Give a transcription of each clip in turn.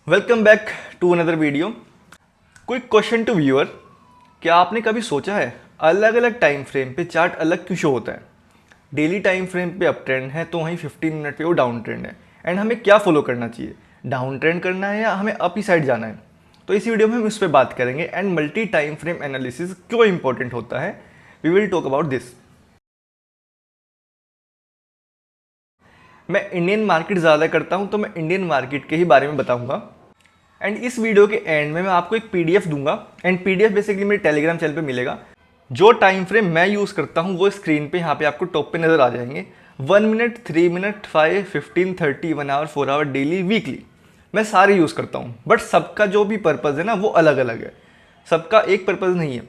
Welcome back to another video. Quick question to viewer, क्या आपने कभी सोचा है अलग अलग टाइम फ्रेम पे चार्ट अलग क्यों शो होता है? डेली टाइम फ्रेम पे अप ट्रेंड है तो वहीं 15 मिनट पे वो डाउन ट्रेंड है। एंड हमें क्या फॉलो करना चाहिए, डाउन ट्रेंड करना है या हमें अप ही साइड जाना है? तो इस वीडियो में हम इस पर बात करेंगे and multi time frame analysis क्यों इंपॉर्टेंट होता है, we will talk about this. मैं इंडियन मार्केट ज़्यादा करता हूँ तो मैं इंडियन मार्केट के ही बारे में बताऊँगा। एंड इस वीडियो के एंड में मैं आपको एक पीडीएफ दूंगा एंड पीडीएफ बेसिकली मेरे टेलीग्राम चैनल पे मिलेगा। जो टाइम फ्रेम मैं यूज़ करता हूँ वो स्क्रीन पे यहाँ पे आपको टॉप पे नज़र आ जाएंगे। 1 minute, 3 minute, 5, 15, 30, 1 hour, 4 hour, daily, weekly, मैं सारे यूज़ करता हूँ। बट सबका जो भी पर्पज़ है ना वो अलग अलग है, सबका एक पर्पज़ नहीं है,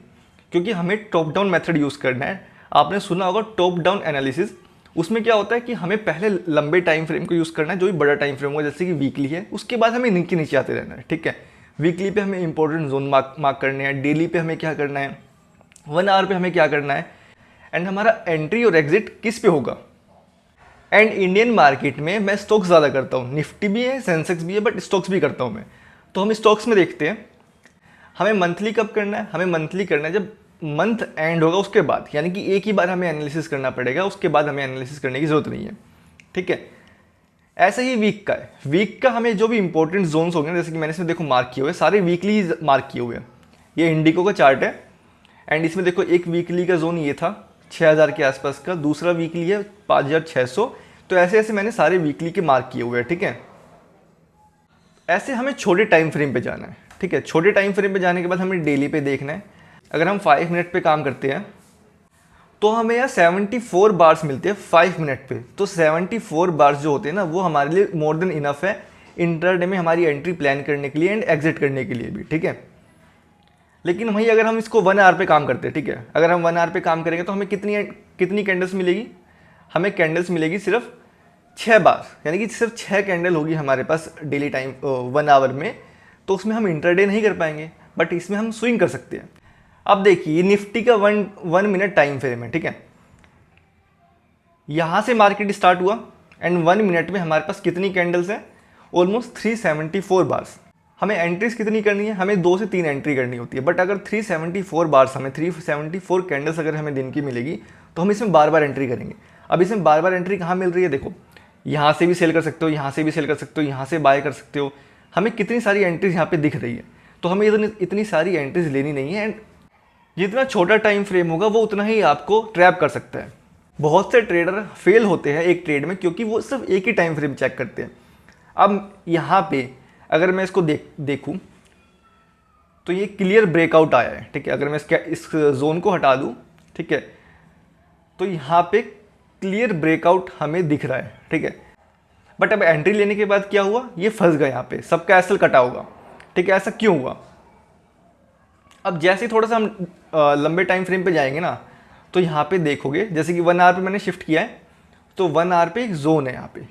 क्योंकि हमें टॉप डाउन मेथड यूज़ करना है। आपने सुना होगा टॉप डाउन एनालिसिस। उसमें क्या होता है कि हमें पहले लंबे टाइम फ्रेम को यूज़ करना है, जो भी बड़ा टाइम फ्रेम होगा जैसे कि वीकली है, उसके बाद हमें नीचे नीचे आते रहना है। ठीक है, वीकली पे हमें इंपॉर्टेंट जोन मार्क करने हैं, डेली पे हमें क्या करना है, 1 आवर पे हमें क्या करना है, एंड हमारा एंट्री और एग्जिट किस पे होगा। एंड इंडियन मार्केट में मैं स्टॉक्स ज़्यादा करता हूँ, निफ्टी भी है, सेंसेक्स भी है, बट स्टॉक्स भी करता हूँ मैं। तो हम स्टॉक्स में देखते हैं हमें मंथली कब करना है। हमें मंथली करना है जब मंथ एंड होगा उसके बाद, यानी कि एक ही बार हमें एनालिसिस करना पड़ेगा, उसके बाद हमें एनालिसिस करने की ज़रूरत नहीं है। ठीक है, ऐसा ही वीक का है। वीक का हमें जो भी इंपॉर्टेंट जोन्स हो गए, जैसे कि मैंने इसमें देखो मार्क किए हुए, सारे वीकली मार्क किए हुए हैं। ये इंडिको का चार्ट है एंड इसमें देखो एक वीकली का जोन ये था 6000 के आसपास का, दूसरा वीकली है 5600। तो ऐसे ऐसे मैंने सारे वीकली के मार्क किए हुए हैं। ठीक है, ऐसे हमें छोटे टाइम फ्रेम पे जाना है। ठीक है, छोटे टाइम फ्रेम पे जाने के बाद हमें डेली पे देखना है। अगर हम 5 मिनट पे काम करते हैं तो हमें यहाँ 74 बार्स मिलते हैं 5 मिनट पे। तो 74 बार्स जो होते हैं ना वो हमारे लिए मोर देन इनफ है इंटरडे में हमारी एंट्री प्लान करने के लिए एंड एग्जिट करने के लिए भी। ठीक है, लेकिन वहीं अगर हम इसको 1 आवर पे काम करते हैं, ठीक है, अगर हम 1 आवर पे काम करेंगे तो हमें कितनी कितनी कैंडल्स मिलेगी? हमें कैंडल्स मिलेगी सिर्फ 6 बार, यानी कि सिर्फ 6 कैंडल होगी हमारे पास डेली टाइम 1 आवर में। तो उसमें हम इंटरडे नहीं कर पाएंगे, बट इसमें हम स्विंग कर सकते हैं। अब देखिए निफ्टी का वन मिनट टाइम फ्रेम है। ठीक है, यहाँ से मार्केट स्टार्ट हुआ एंड 1 मिनट में हमारे पास कितनी कैंडल्स हैं? Almost 374 bars. हमें एंट्रीज कितनी करनी है? हमें 2 से 3 एंट्री करनी होती है। बट अगर 374 बार्स, हमें 374 कैंडल्स अगर हमें दिन की मिलेगी तो हम इसमें बार बार एंट्री करेंगे। अब इसमें बार बार एंट्री कहाँ मिल रही है? देखो, यहाँ से भी सेल कर सकते हो, यहाँ से भी सेल कर सकते हो, यहाँ से बाय कर सकते हो। हमें कितनी सारी एंट्रीज यहाँ पे दिख रही है, तो हमें इतनी सारी एंट्रीज लेनी नहीं है। एंड जितना छोटा टाइम फ्रेम होगा वो उतना ही आपको ट्रैप कर सकता है। बहुत से ट्रेडर फेल होते हैं एक ट्रेड में क्योंकि वो सिर्फ एक ही टाइम फ्रेम चेक करते हैं। अब यहाँ पे अगर मैं इसको देखूँ तो ये क्लियर ब्रेकआउट आया है। ठीक है, अगर मैं इस जोन को हटा दूँ, ठीक है, तो यहाँ पे क्लियर ब्रेकआउट हमें दिख रहा है। ठीक है, बट अब एंट्री लेने के बाद क्या हुआ? ये फंस गया, यहाँ पे सबका एसएल कटा होगा। ठीक है, ऐसा क्यों हुआ? अब जैसे ही थोड़ा सा हम लंबे टाइम फ्रेम पे जाएंगे ना, तो यहाँ पे देखोगे जैसे कि 1 आवर पे मैंने शिफ्ट किया है, तो 1 आवर पे एक जोन है यहाँ पे,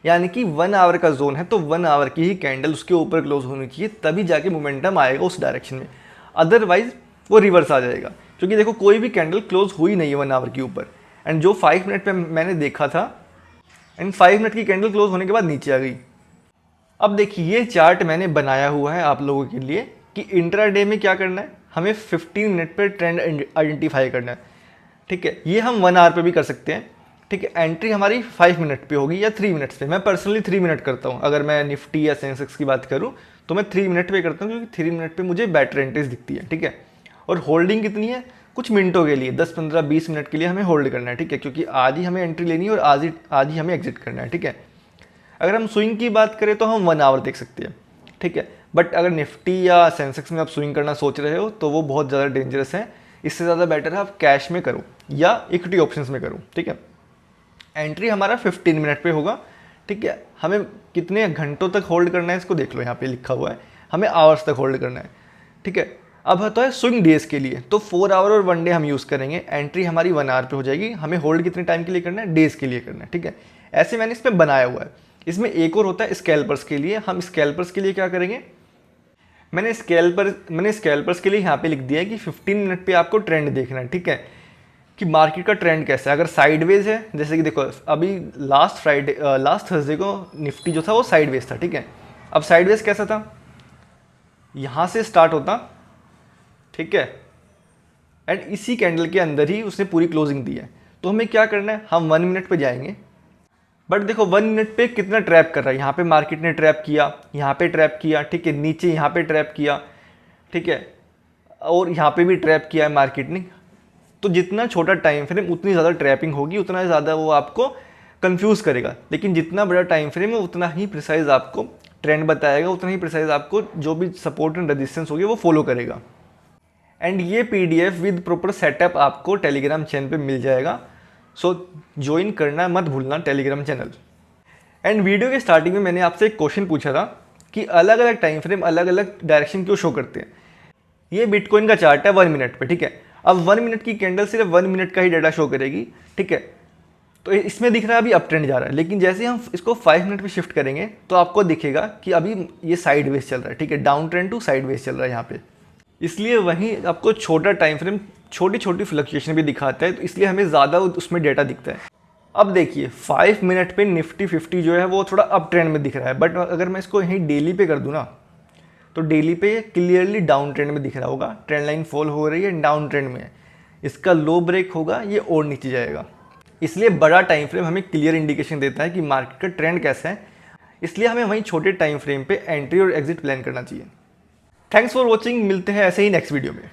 यानी कि 1 आवर का जोन है, तो 1 आवर की ही कैंडल उसके ऊपर क्लोज होनी चाहिए, तभी जाके मोमेंटम आएगा उस डायरेक्शन में। अदरवाइज वो रिवर्स आ जाएगा, क्योंकि देखो कोई भी कैंडल क्लोज हुई नहीं है 1 आवर के ऊपर। एंड जो 5 मिनट पे मैंने देखा था, एंड 5 मिनट की कैंडल क्लोज होने के बाद नीचे आ गई। अब देखिए ये चार्ट मैंने बनाया हुआ है आप लोगों के लिए कि इंट्राडे में क्या करना है, हमें 15 मिनट पे ट्रेंड आइडेंटिफाई करना है। ठीक है, ये हम 1 आवर पे भी कर सकते हैं। ठीक है, एंट्री हमारी 5 मिनट पे होगी या 3 मिनट्स पे। मैं पर्सनली 3 मिनट करता हूँ। अगर मैं निफ्टी या सेंसेक्स की बात करूँ तो मैं 3 मिनट पे करता हूँ, क्योंकि 3 मिनट पे मुझे बेटर एंट्रीज दिखती है। ठीक है, और होल्डिंग कितनी है? कुछ मिनटों के लिए, 10, 15, 20 मिनट के लिए हमें होल्ड करना है। ठीक है, क्योंकि आज ही हमें एंट्री लेनी है और आज ही हमें एग्जिट करना है। ठीक है, अगर हम स्विंग की बात करें तो हम 1 आवर देख सकते हैं। ठीक है, बट अगर निफ्टी या सेंसेक्स में आप स्विंग करना सोच रहे हो तो वो बहुत ज़्यादा डेंजरस है। इससे ज़्यादा बेटर है आप कैश में करो या इक्विटी ऑप्शंस में करो। ठीक है, एंट्री हमारा 15 मिनट पे होगा। ठीक है, हमें कितने घंटों तक होल्ड करना है इसको देख लो, यहाँ पे लिखा हुआ है हमें आवर्स तक होल्ड करना है। ठीक है, अब होता है स्विंग डेज के लिए, तो 4 आवर और 1 डे हम यूज़ करेंगे। एंट्री हमारी 1 आवर पे हो जाएगी। हमें होल्ड कितने टाइम के लिए करना है? डेज के लिए करना है। ठीक है, ऐसे मैंने इस पर बनाया हुआ है। इसमें एक और होता है स्कैल्पर्स के लिए। हम स्कैल्पर्स के लिए क्या करेंगे? मैंने स्कैल्पर्स के लिए यहाँ पे लिख दिया है कि 15 मिनट पे आपको ट्रेंड देखना है। ठीक है, कि मार्केट का ट्रेंड कैसा है। अगर साइडवेज है, जैसे कि देखो अभी लास्ट थर्सडे को निफ्टी जो था वो साइडवेज था। ठीक है, अब साइडवेज कैसा था, यहाँ से स्टार्ट होता, ठीक है, एंड इसी कैंडल के अंदर ही उसने पूरी क्लोजिंग दी है। तो हमें क्या करना है, हम 1 मिनट पे जाएंगे। बट देखो 1 मिनट पे कितना ट्रैप कर रहा है, यहाँ पे मार्केट ने ट्रैप किया, यहाँ पे ट्रैप किया, ठीक है, नीचे यहाँ पे ट्रैप किया, ठीक है, और यहाँ पे भी ट्रैप किया है मार्केट ने। तो जितना छोटा टाइम फ्रेम उतनी ज़्यादा ट्रैपिंग होगी, उतना ज़्यादा वो आपको कंफ्यूज करेगा। लेकिन जितना बड़ा टाइम फ्रेम है उतना ही प्रिसाइज आपको ट्रेंड बताएगा, उतना ही प्रिसाइज आपको जो भी सपोर्ट एंड रेजिस्टेंस होगी वो फॉलो करेगा। एंड ये PDF विद प्रॉपर सेटअप आपको टेलीग्राम चैनल पे मिल जाएगा। सो ज्वाइन करना मत भूलना टेलीग्राम चैनल। एंड वीडियो के स्टार्टिंग में मैंने आपसे एक क्वेश्चन पूछा था कि अलग अलग टाइम फ्रेम अलग अलग डायरेक्शन क्यों शो करते हैं। ये बिटकॉइन का चार्ट है 1 मिनट पे, ठीक है। अब 1 मिनट की कैंडल सिर्फ 1 मिनट का ही डाटा शो करेगी, ठीक है। तो इसमें दिख रहा है अभी अप ट्रेंड जा रहा है, लेकिन जैसे हम इसको 5 मिनट पे शिफ्ट करेंगे तो आपको दिखेगा कि अभी ये साइड वेज चल रहा है, ठीक है, down trend to side wedge चल रहा है यहाँ पे। इसलिए वहीं आपको छोटा टाइम फ्रेम छोटी छोटी फ्लक्चुएशन भी दिखाता है, तो इसलिए हमें ज़्यादा उसमें डेटा दिखता है। अब देखिए 5 मिनट पे निफ्टी 50 जो है वो थोड़ा अप ट्रेंड में दिख रहा है, बट अगर मैं इसको यहीं डेली पे कर दूँ ना, तो डेली पे क्लियरली डाउन ट्रेंड में दिख रहा होगा, ट्रेंड लाइन फॉल हो रही है, डाउन ट्रेंड में है। इसका लो ब्रेक होगा, ये और नीचे जाएगा। इसलिए बड़ा टाइम फ्रेम हमें क्लियर इंडिकेशन देता है कि मार्केट का ट्रेंड कैसा है, इसलिए हमें वहीं छोटे टाइम फ्रेम पे एंट्री और एग्जिट प्लान करना चाहिए। थैंक्स फॉर वॉचिंग, मिलते हैं ऐसे ही नेक्स्ट वीडियो में।